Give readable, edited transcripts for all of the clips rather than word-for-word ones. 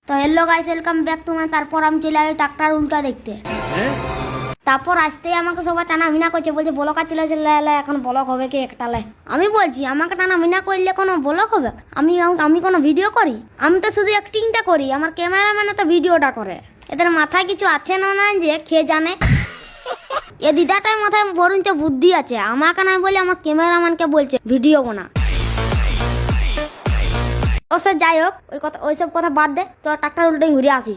তো hello guys, welcome back to my. তারপর আমি চলে আসি ট্রাক্টর উল্টা দেখতে। তারপর আসতেই আমাকে সবাই টানা ভিনা করছে, বলছে ব্লক আর চলে এখন ব্লক হবে কি একটা লাই। আমি বলছি আমাকে টানা ভিনা করলে কোনো ব্লক হবে? আমি কোনো ভিডিও করি? আমি তো শুধু অ্যাক্টিংটা করি, আমার ক্যামেরাম্যান তো ভিডিওটা করে। এদের মাথায় কিছু আছে না যে খেয়ে জানে। এ দিদাটার মাথায় বরঞ্চ বুদ্ধি আছে, আমাকে না বলে আমার ক্যামেরাম্যানকে বলছে ভিডিও বানা। ও স্যার যাই হোক, ওইসব কথা বাদ দে, তো ট্রাক্টর উল্টে ঘুরে আসি।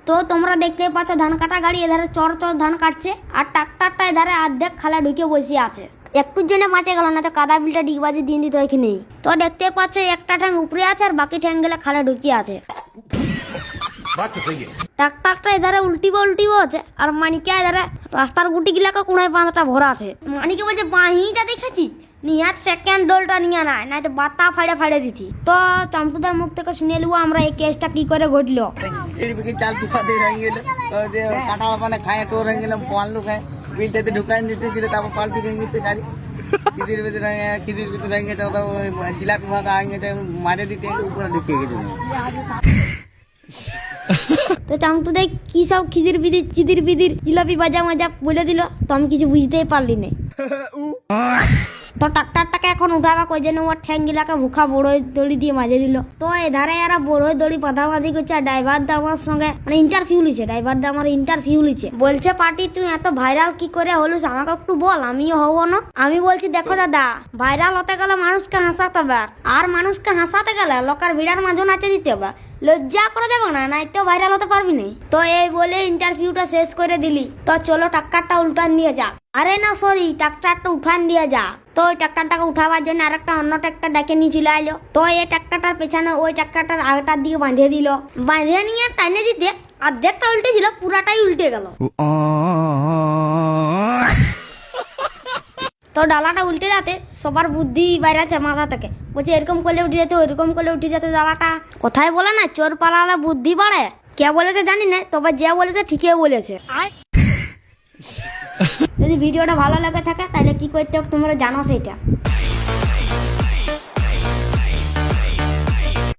তো তোমরা দেখতে পাচ্ছ ধান কাটা গাড়ি এধারে চর ধান কাটছে, আর ট্রাক্টরটা এধারে অর্ধেক খালা ঢুকে বসে আছে। একটুর জন্য বাঁচে গেল, না তো কাদা বিলটা ডিগবাজি দিয়ে দিত ওইখানেই। তো দেখতে পাচ্ছ একটা ঠ্যাং উপরে আছে আর বাকি ঠ্যাং গেলে খালা ঢুকিয়ে আছে। ট্রাক্টরটা এধারে উল্টিব আছে, আর মানিকা এধারে রাস্তার গুটি গিলাকে কোনায় পাঁচটা ভরা আছে। মানিকে বলছে বাহিটা দেখেছিস, নিহাত সেকেন্ড ডোলটা নিয়ে নাই তো বাতা ফাড়ে দিতি। তো চম্পুদার মুখ থেকে শুনে নেবো আমরা এই কেসটা কি করে ঘটলো। চাল তুফাতে হয়ে গেল, কাটা মানে খায় টোর হয়ে গেলাম, পানলু খায় বিলটাতে ঢুকান দিতেছিল, তারপর পাল্টি হয়ে গেছে গাড়ি। খিদির ভিতরে হয়ে গেছে, জিলাপি ভাঙা হয়ে গেছে, মারে দিতে উপরে ঢুকে গেছে। তো চামটুদাই কি সব খিদির বিদির জিলাপি বাজা মাজা বলে দিল, তো আমি কিছু বুঝতেই পারলি না। তো ট্রাক্টরটাকে এখন উঠাবা কই যেন ওর ঠ্যাং গিলাকে ভুখা বড়ই দড়ি দিয়ে মাঝে দিল। তো এধারে এরা বড়ই দড়ি বাঁধাবাঁধি করছে, আর ড্রাইভারটা আমার সঙ্গে মানে ইন্টারভিউ লিছে। ড্রাইভারটা আমার ইন্টারভিউ লিছে, বলছে পার্টি তুই এত ভাইরাল কি করে হলুস আমাকে একটু বল, আমিও হবো না। আমি বলছি দেখো দাদা, ভাইরাল হতে গেলে মানুষকে হাসাতে হবে, আর মানুষকে হাসাতে গেলে লোকের ভিড়ার মাঝে নাচে দিতে হবে, লজ্জা করে দেবো না, নাই তো ভাইরাল হতে পারবি না। তো এই বলে ইন্টারভিউটা শেষ করে দিলি। তো চলো ট্রাক্টরটা উল্টান দিয়ে যা। আরে না সরি, ট্রাক্টরটা উঠান দিয়ে যা। তো ওই ট্রাক্টরটাকে উঠাবার জন্য আরেকটা অন্য ট্রাক্টর ডেকে নিয়ে চলে আইলো। তো এই ট্রাক্টরটার পেছনে ওই ট্রাক্টরটার আগটার দিকে বাঁধিয়ে দিল। বাঁধিয়ে নিয়ে টাইনে দিতে অর্ধেকটা উল্টে ছিল, পুরাটাই উল্টে গেল। তো ডালাটা উল্টে যাতে সবার বুদ্ধি বাইরে আছে মাথা থেকে, বলছে এরকম করলে উঠে যেত, ওইরকম করলে উঠে যেত ডালাটা। কোথায় বলে না চোর পালালে বুদ্ধি বাড়ে। কে বলেছে জানি না, তবে যে বলেছে ঠিকই বলেছে। যদি ভিডিওটা ভালো লাগে থাকে তাহলে কি করতে হবে তোমরা জানো সেটা।